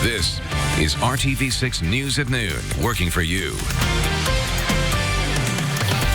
This is RTV6 News at Noon, working for you.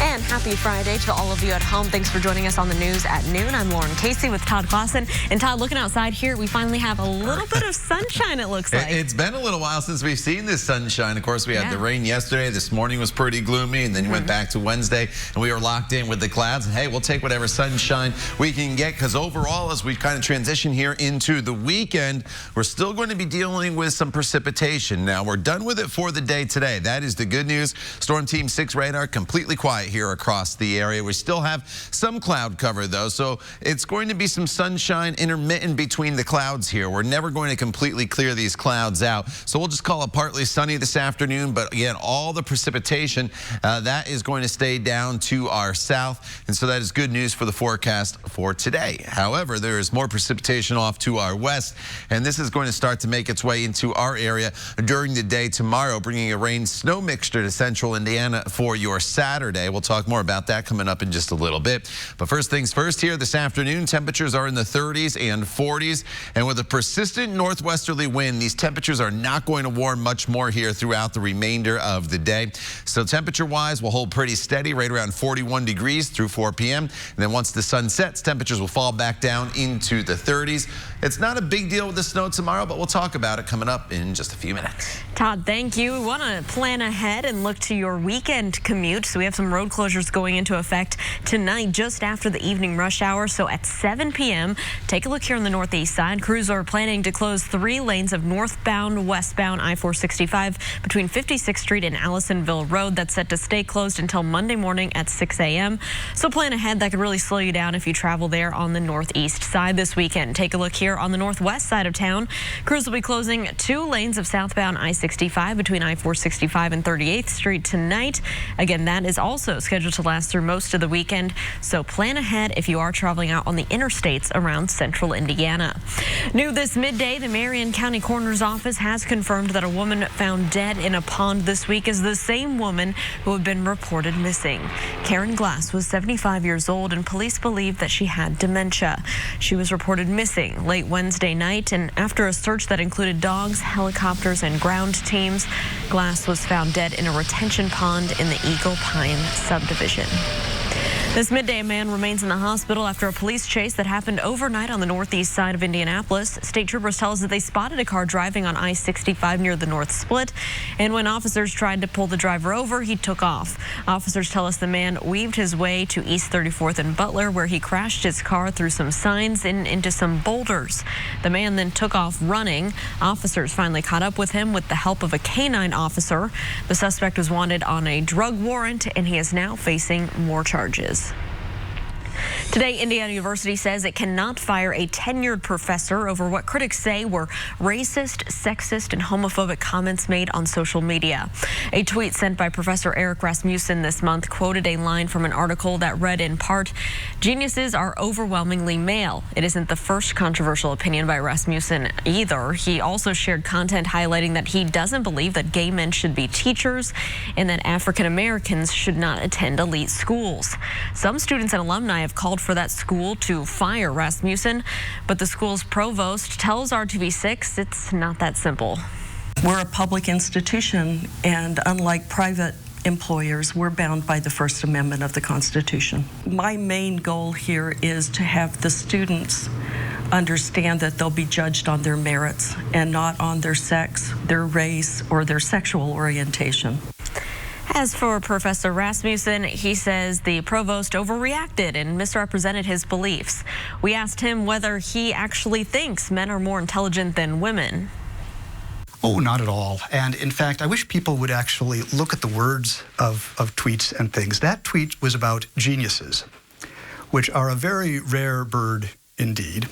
And happy Friday to all of you at home. Thanks for joining us on the news at noon. I'm Lauren Casey with Todd Clausen. And Todd, looking outside here, we finally have a little bit of sunshine, it looks like. It's been a little while since we've seen this sunshine. Of course, we had the rain yesterday. This morning was pretty gloomy, and then you went back to Wednesday, and we were locked in with the clouds. And hey, we'll take whatever sunshine we can get, because overall, as we kind of transition here into the weekend, we're still going to be dealing with some precipitation. Now, we're done with it for the day today. That is the good news. Storm Team 6 radar completely quiet here across the area. We still have some cloud cover, though, so it's going to be some sunshine intermittent between the clouds here. We're never going to completely clear these clouds out, so we'll just call it partly sunny this afternoon. But again, all the precipitation that is going to stay down to our south, and so that is good news for the forecast for today. However, there is more precipitation off to our west, and this is going to start to make its way into our area during the day tomorrow, bringing a rain-snow mixture to central Indiana for your Saturday. We'll talk more about that coming up in just a little bit. But first things first, here this afternoon, temperatures are in the 30s and 40s. And with a persistent northwesterly wind, these temperatures are not going to warm much more here throughout the remainder of the day. So temperature-wise, we'll hold pretty steady right around 41 degrees through 4 p.m. And then once the sun sets, temperatures will fall back down into the 30s. It's not a big deal with the snow tomorrow, but we'll talk about it coming up in just a few minutes. Todd, thank you. We want to plan ahead and look to your weekend commute. So we have some road closures going into effect tonight just after the evening rush hour. So at 7 p.m., take a look here on the northeast side. Crews are planning to close 3 lanes of northbound, westbound I-465 between 56th Street and Allisonville Road. That's set to stay closed until Monday morning at 6 a.m. So plan ahead. That could really slow you down if you travel there on the northeast side this weekend. Take a look here on the northwest side of town. Crews will be closing 2 lanes of southbound I-65 between I-465 and 38th Street tonight. Again, that is also scheduled to last through most of the weekend, so plan ahead if you are traveling out on the interstates around central Indiana. New this midday, the Marion County Coroner's Office has confirmed that a woman found dead in a pond this week is the same woman who had been reported missing. Karen Glass was 75 years old, and police believe that she had dementia. She was reported missing late Wednesday night, and after a search that included dogs, helicopters, and ground teams, Glass was found dead in a retention pond in the Eagle Pine subdivision. This midday, a man remains in the hospital after a police chase that happened overnight on the northeast side of Indianapolis. State troopers tell us that they spotted a car driving on I-65 near the North Split, and when officers tried to pull the driver over, he took off. Officers tell us the man weaved his way to East 34th and Butler, where he crashed his car through some signs and into some boulders. The man then took off running. Officers finally caught up with him with the help of a canine officer. The suspect was wanted on a drug warrant, and he is now facing more charges. Today, Indiana University says it cannot fire a tenured professor over what critics say were racist, sexist, and homophobic comments made on social media. A tweet sent by Professor Eric Rasmussen this month quoted a line from an article that read in part, "Geniuses are overwhelmingly male." It isn't the first controversial opinion by Rasmussen either. He also shared content highlighting that he doesn't believe that gay men should be teachers and that African Americans should not attend elite schools. Some students and alumni have called for that school to fire Rasmussen, but the school's provost tells RTV6 it's not that simple. We're a public institution, and unlike private employers, we're bound by the First Amendment of the Constitution. My main goal here is to have the students understand that they'll be judged on their merits and not on their sex, their race, or their sexual orientation. As for Professor Rasmussen, he says the provost overreacted and misrepresented his beliefs. We asked him whether he actually thinks men are more intelligent than women. Oh, not at all. And in fact, I wish people would actually look at the words of tweets and things. That tweet was about geniuses, which are a very rare bird indeed.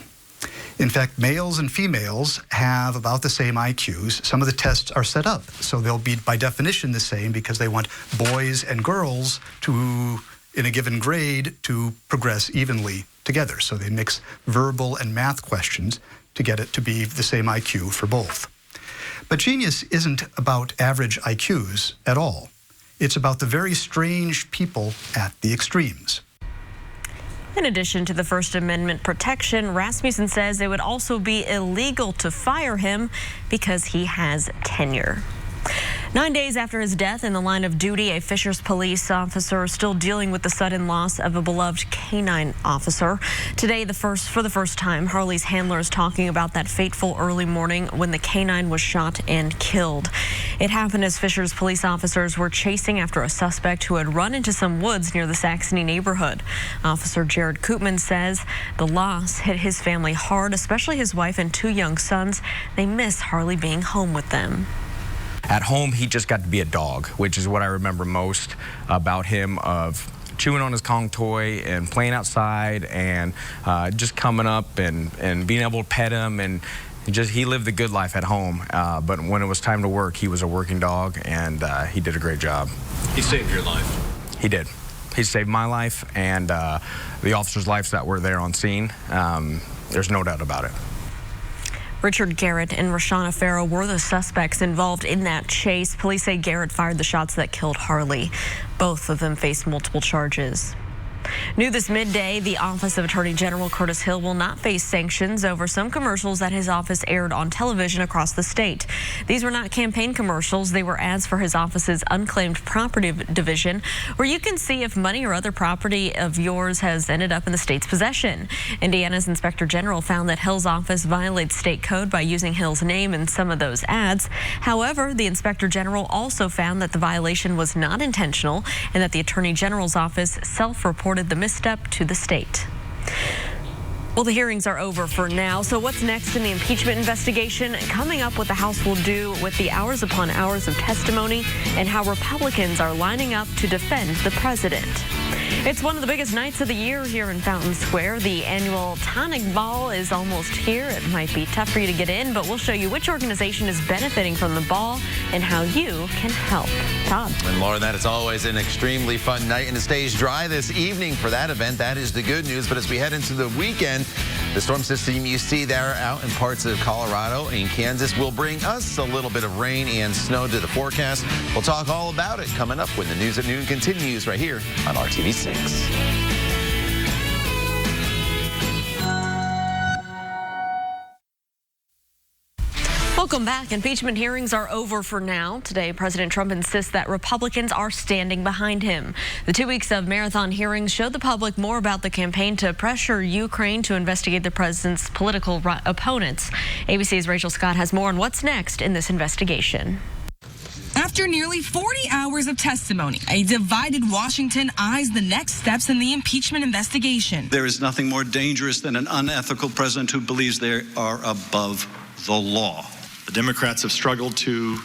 In fact, males and females have about the same IQs. Some of the tests are set up, so they'll be by definition the same because they want boys and girls to, in a given grade, to progress evenly together. So they mix verbal and math questions to get it to be the same IQ for both. But genius isn't about average IQs at all. It's about the very strange people at the extremes. In addition to the First Amendment protection, Rasmussen says it would also be illegal to fire him because he has tenure. 9 days after his death in the line of duty, a Fishers police officer is still dealing with the sudden loss of a beloved canine officer. Today, for the first time, Harley's handler is talking about that fateful early morning when the canine was shot and killed. It happened as Fishers police officers were chasing after a suspect who had run into some woods near the Saxony neighborhood. Officer Jared Koopman says the loss hit his family hard, especially his wife and 2 young sons. They miss Harley being home with them. At home, he just got to be a dog, which is what I remember most about him, of chewing on his Kong toy and playing outside and just coming up and being able to pet him, and he lived the good life at home. But when it was time to work, he was a working dog, and he did a great job. He saved your life. He did. He saved my life and the officers' lives that were there on scene. There's no doubt about it. Richard Garrett and Rashana Farrow were the suspects involved in that chase. Police say Garrett fired the shots that killed Harley. Both of them face multiple charges. New this midday, the Office of Attorney General Curtis Hill will not face sanctions over some commercials that his office aired on television across the state. These were not campaign commercials. They were ads for his office's unclaimed property division, where you can see if money or other property of yours has ended up in the state's possession. Indiana's Inspector General found that Hill's office violates state code by using Hill's name in some of those ads. However, the Inspector General also found that the violation was not intentional and that the Attorney General's office self-reported the misstep to the state. Well, the hearings are over for now. So what's next in the impeachment investigation? Coming up, what the House will do with the hours upon hours of testimony and how Republicans are lining up to defend the president. It's one of the biggest nights of the year here in Fountain Square. The annual Tonic Ball is almost here. It might be tough for you to get in, but we'll show you which organization is benefiting from the ball and how you can help. Todd. And Lauren, that is always an extremely fun night, and it stays dry this evening for that event. That is the good news. But as we head into the weekend, the storm system you see there out in parts of Colorado and Kansas will bring us a little bit of rain and snow to the forecast. We'll talk all about it coming up when the News at Noon continues right here on RTV6. Welcome back. Impeachment hearings are over for now. Today, President Trump insists that Republicans are standing behind him. The 2 weeks of marathon hearings showed the public more about the campaign to pressure Ukraine to investigate the president's political opponents. ABC's Rachel Scott has more on what's next in this investigation. After nearly 40 hours of testimony, a divided Washington eyes the next steps in the impeachment investigation. There is nothing more dangerous than an unethical president who believes they are above the law. The Democrats have struggled to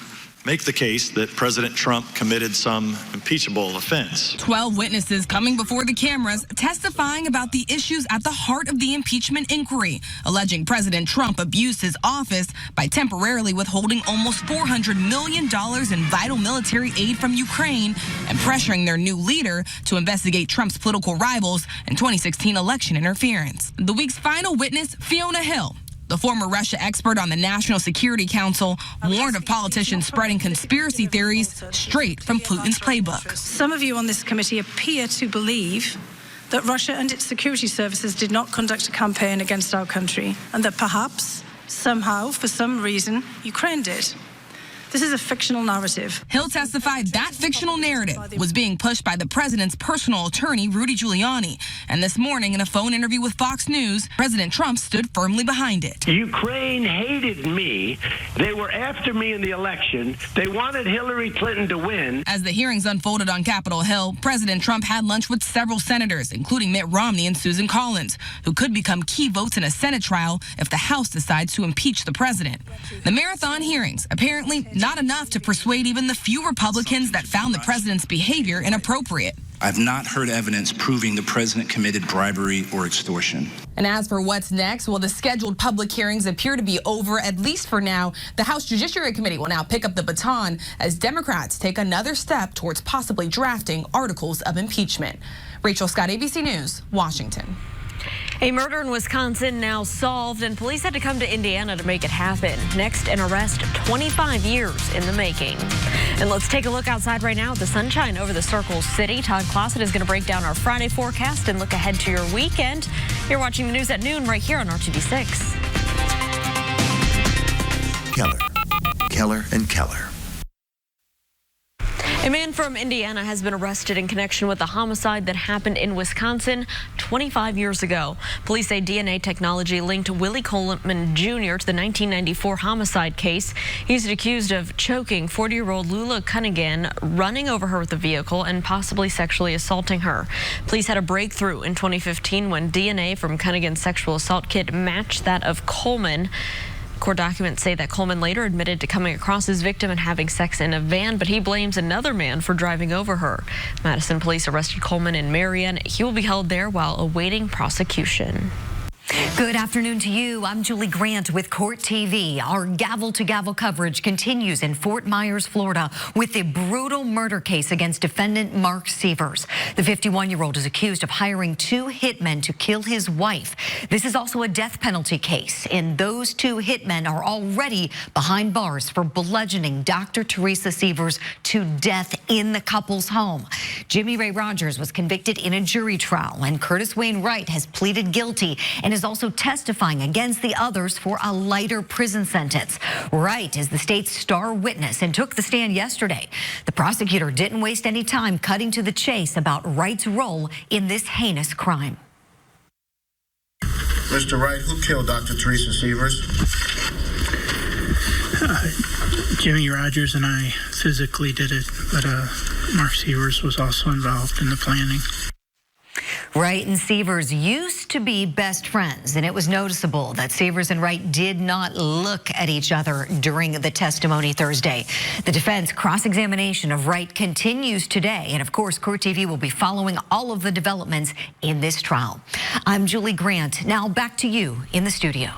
make the case that President Trump committed some impeachable offense. 12 witnesses coming before the cameras testifying about the issues at the heart of the impeachment inquiry, alleging President Trump abused his office by temporarily withholding almost $400 million in vital military aid from Ukraine and pressuring their new leader to investigate Trump's political rivals and 2016 election interference. The week's final witness, Fiona Hill, the former Russia expert on the National Security Council, warned of politicians spreading conspiracy theories straight from Putin's playbook. Some of you on this committee appear to believe that Russia and its security services did not conduct a campaign against our country, and that perhaps, somehow, for some reason, Ukraine did. This is a fictional narrative. Hill testified that fictional narrative was being pushed by the president's personal attorney, Rudy Giuliani. And this morning, in a phone interview with Fox News, President Trump stood firmly behind it. Ukraine hated me. They were after me in the election. They wanted Hillary Clinton to win. As the hearings unfolded on Capitol Hill, President Trump had lunch with several senators, including Mitt Romney and Susan Collins, who could become key votes in a Senate trial if the House decides to impeach the president. The marathon hearings apparently not enough to persuade even the few Republicans that found the president's behavior inappropriate. I've not heard evidence proving the president committed bribery or extortion. And as for what's next, well, the scheduled public hearings appear to be over, at least for now. The House Judiciary Committee will now pick up the baton as Democrats take another step towards possibly drafting articles of impeachment. Rachel Scott, ABC News, Washington. A murder in Wisconsin now solved, and police had to come to Indiana to make it happen. Next, an arrest 25 years in the making. And let's take a look outside right now at the sunshine over the Circle City. Todd Clossett is going to break down our Friday forecast and look ahead to your weekend. You're watching the news at noon right here on RTV6. Keller and Keller. A man from Indiana has been arrested in connection with a homicide that happened in Wisconsin 25 years ago. Police say DNA technology linked Willie Coleman Jr. to the 1994 homicide case. He's accused of choking 40-year-old Lula Cunningham, running over her with a vehicle, and possibly sexually assaulting her. Police had a breakthrough in 2015 when DNA from Cunningham's sexual assault kit matched that of Coleman. Court documents say that Coleman later admitted to coming across his victim and having sex in a van, but he blames another man for driving over her. Madison police arrested Coleman in Marion. He will be held there while awaiting prosecution. Good afternoon to you. I'm Julie Grant with Court TV. Our gavel-to-gavel coverage continues in Fort Myers, Florida, with the brutal murder case against defendant Mark Severs. The 51-year-old is accused of hiring 2 hitmen to kill his wife. This is also a death penalty case, and those 2 hitmen are already behind bars for bludgeoning Dr. Teresa Severs to death in the couple's home. Jimmy Ray Rogers was convicted in a jury trial, and Curtis Wayne Wright has pleaded guilty and is also testifying against the others for a lighter prison sentence. Wright is the state's star witness and took the stand yesterday. The prosecutor didn't waste any time cutting to the chase about Wright's role in this heinous crime. Mr. Wright, who killed Dr. Teresa Severs? Jimmy Rogers and I physically did it, but Mark Severs was also involved in the planning. Wright and Severs used to be best friends, and it was noticeable that Severs and Wright did not look at each other during the testimony Thursday. The defense cross-examination of Wright continues today, and of course, Court TV will be following all of the developments in this trial. I'm Julie Grant. Now back to you in the studio.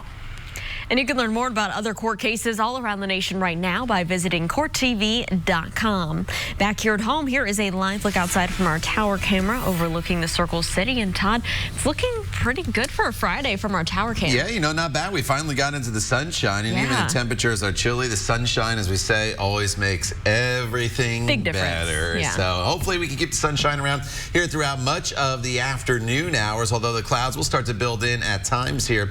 And you can learn more about other court cases all around the nation right now by visiting courttv.com. Back here at home, here is a live look outside from our tower camera overlooking the Circle City. And Todd, it's looking pretty good for a Friday from our tower cam. Yeah, you know, not bad. We finally got into the sunshine, and even the temperatures are chilly. The sunshine, as we say, always makes everything better. Yeah. So hopefully we can keep the sunshine around here throughout much of the afternoon hours, although the clouds will start to build in at times here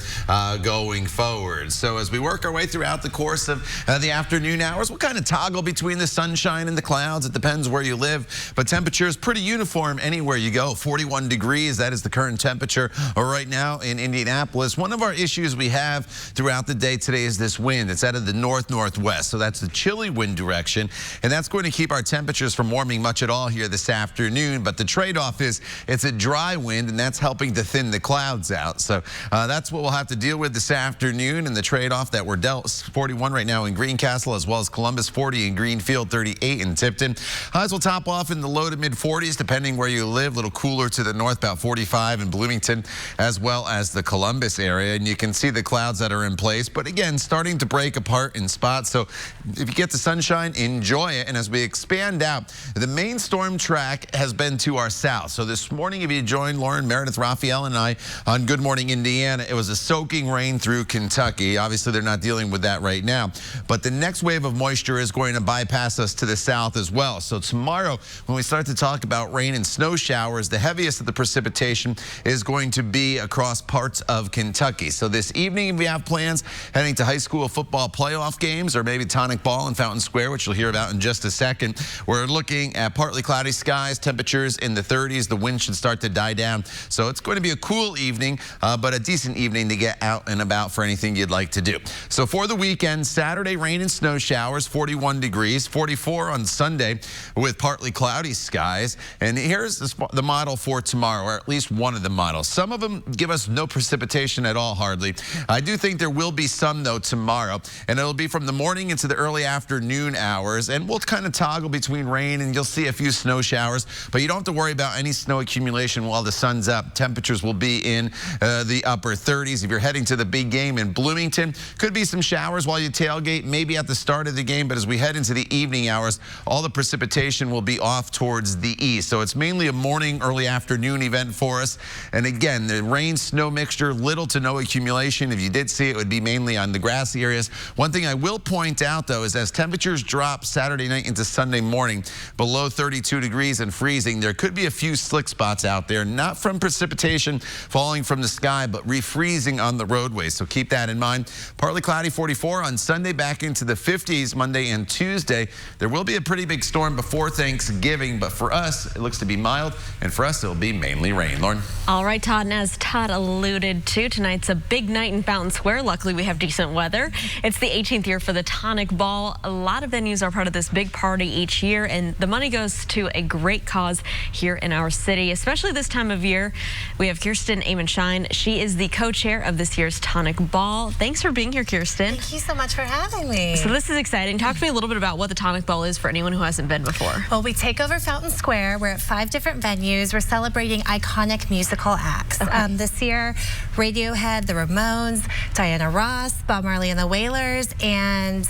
going forward. So as we work our way throughout the course of the afternoon hours, we'll kind of toggle between the sunshine and the clouds. It depends where you live, but temperature is pretty uniform anywhere you go. 41 degrees, that is the current temperature right now in Indianapolis. One of our issues we have throughout the day today is this wind. It's out of the north-northwest, so that's the chilly wind direction, and that's going to keep our temperatures from warming much at all here this afternoon. But the trade-off is it's a dry wind, and that's helping to thin the clouds out. So that's what we'll have to deal with this afternoon. And the trade-off that we're dealt, 41 right now in Greencastle, as well as Columbus, 40 in Greenfield, 38 in Tipton. Highs will top off in the low to mid 40s, depending where you live. A little cooler to the north, about 45 in Bloomington, as well as the Columbus area. And you can see the clouds that are in place, but again, starting to break apart in spots. So if you get the sunshine, enjoy it. And as we expand out, the main storm track has been to our south. So this morning, if you joined Lauren, Meredith, Raphael, and I on Good Morning Indiana, it was a soaking rain through Kentucky. Obviously, they're not dealing with that right now, but the next wave of moisture is going to bypass us to the south as well. So tomorrow, when we start to talk about rain and snow showers, the heaviest of the precipitation is going to be across parts of Kentucky. So this evening, we have plans heading to high school football playoff games, or maybe tonic ball in Fountain Square, which you'll hear about in just a second. We're looking at partly cloudy skies, temperatures in the 30s. The wind should start to die down. So it's going to be a cool evening, but a decent evening to get out and about for anything you'd like to do. So for the weekend, Saturday, rain and snow showers, 41 degrees, 44 on Sunday with partly cloudy skies. And here's the model for tomorrow, or at least one of the models. Some of them give us no precipitation at all, hardly. I do think there will be some, though, tomorrow, and it'll be from the morning into the early afternoon hours, and we'll kind of toggle between rain, and you'll see a few snow showers, but you don't have to worry about any snow accumulation while the sun's up. Temperatures will be in the upper 30s. If you're heading to the big game in Bloomington, could be some showers while you tailgate, maybe at the start of the game, but as we head into the evening hours, all the precipitation will be off towards the east. So it's mainly a morning, early afternoon event for us. And again, the rain snow mixture, little to no accumulation. If you did see it, it would be mainly on the grassy areas. One thing I will point out, though, is as temperatures drop Saturday night into Sunday morning below 32 degrees and freezing, there could be a few slick spots out there, not from precipitation falling from the sky, but refreezing on the roadways. So keep that in mind. Partly cloudy, 44 on Sunday, back into the 50s Monday and Tuesday. There will be a pretty big storm before Thanksgiving, but for us, it looks to be mild, and for us, it'll be mainly rain. Lauren? All right, Todd, and as Todd alluded to, tonight's a big night in Fountain Square. Luckily, we have decent weather. It's the 18th year for the Tonic Ball. A lot of venues are part of this big party each year, and the money goes to a great cause here in our city, especially this time of year. We have Kirsten Amenshine. She is the co-chair of this year's Tonic Ball. Thanks for being here, Kirsten. Thank you so much for having me. So this is exciting. Talk to me a little bit about what the Tonic Ball is for anyone who hasn't been before. Well, we take over Fountain Square. We're at 5 different venues. We're celebrating iconic musical acts. Okay. This year, Radiohead, the Ramones, Diana Ross, Bob Marley and the Wailers, and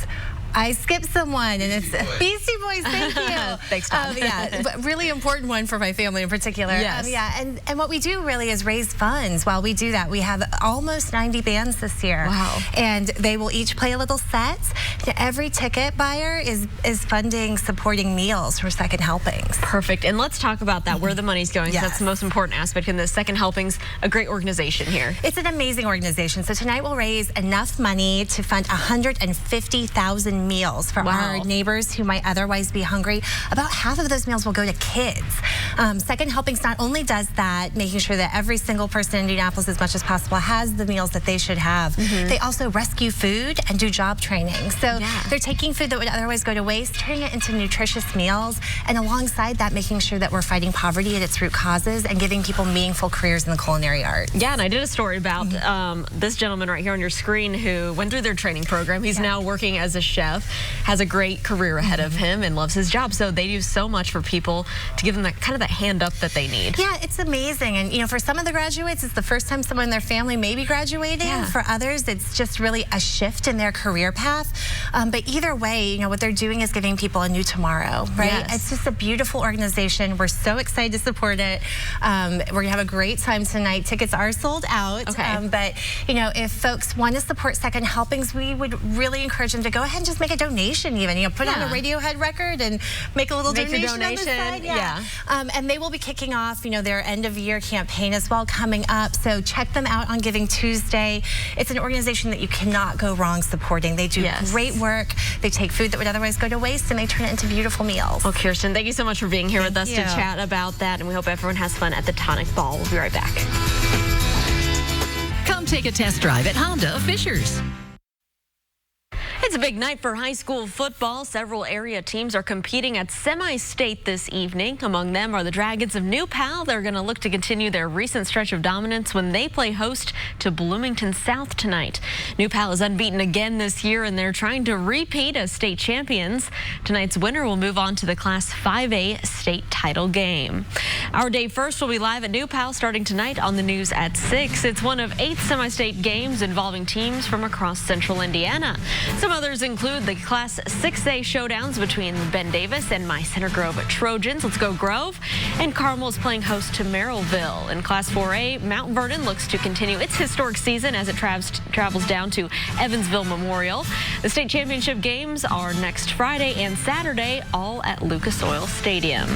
I skipped someone, and it's Beastie Boys. Thank you. Thanks, Tom. But really important one for my family in particular. Yes. And what we do really is raise funds while we do that. We have almost 90 bands this year. Wow. And they will each play a little set. Every ticket buyer is funding supporting meals for Second Helpings. Perfect. And let's talk about that, where the money's going. Yes. That's the most important aspect in this. Second Helpings, a great organization here. It's an amazing organization. So tonight we'll raise enough money to fund 150,000 meals for our neighbors who might otherwise be hungry. About half of those meals will go to kids. Second Helpings not only does that, making sure that every single person in Indianapolis, as much as possible, has the meals that they should have. They also rescue food and do job training. So they're taking food that would otherwise go to waste, turning it into nutritious meals, and alongside that, making sure that we're fighting poverty at its root causes and giving people meaningful careers in the culinary arts. Yeah, and I did a story about this gentleman right here on your screen who went through their training program. He's now working as a chef, has a great career ahead of him, and loves his job. So they do so much for people to give them that kind of that hand up that they need. Yeah, it's amazing. And, you know, for some of the graduates, it's the first time someone in their family may be graduating. Yeah. For others, it's just really a shift in their career path. But either way, you know, what they're doing is giving people a new tomorrow, right? Yes. It's just a beautiful organization. We're so excited to support it. We're going to have a great time tonight. Tickets are sold out. Okay. But, you know, if folks want to support Second Helpings, we would really encourage them to go ahead and just make a donation even. You know, put on a Radiohead record and make a little donation on the side. And they will be kicking off, you know, their end of year campaign as well coming up. So check them out on Giving Tuesday. It's an organization that you cannot go wrong supporting. They do great work. They take food that would otherwise go to waste and they turn it into beautiful meals. Well, Kirsten, thank you so much for being here with us to chat about that, and we hope everyone has fun at the Tonic Ball. We'll be right back. Come take a test drive at Honda of Fishers. It's a big night for high school football. Several area teams are competing at semi-state this evening. Among them are the Dragons of New Pal. They're going to look to continue their recent stretch of dominance when they play host to Bloomington South tonight. New Pal is unbeaten again this year, and they're trying to repeat as state champions. Tonight's winner will move on to the Class 5A state title game. Our day first will be live at New Pal starting tonight on the news at 6. It's one of 8 semi-state games involving teams from across central Indiana. Some others include the Class 6A showdowns between Ben Davis and my Center Grove Trojans. Let's go Grove. And Carmel is playing host to Merrillville. In Class 4A, Mount Vernon looks to continue its historic season as it travels down to Evansville Memorial. The state championship games are next Friday and Saturday, all at Lucas Oil Stadium.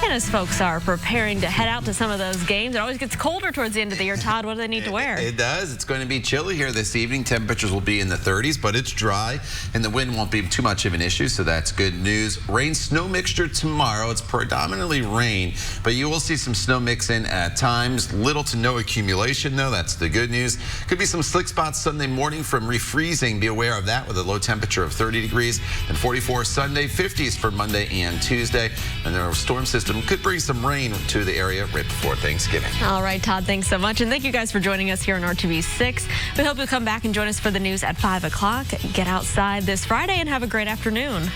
And as folks are preparing to head out to some of those games, it always gets colder towards the end of the year. Todd, what do they need to wear? It does. It's going to be chilly here this evening. Temperatures will be in the 30s, but it's dry, and the wind won't be too much of an issue, so that's good news. Rain snow mixture tomorrow. It's predominantly rain, but you will see some snow mix in at times. Little to no accumulation, though. That's the good news. Could be some slick spots Sunday morning from refreezing. Be aware of that with a low temperature of 30 degrees and 44 Sunday, 50s for Monday and Tuesday. And the storm system could bring some rain to the area right before Thanksgiving. All right, Todd, thanks so much. And thank you guys for joining us here on RTV6. We hope you'll come back and join us for the news at 5 o'clock. Get outside this Friday and have a great afternoon.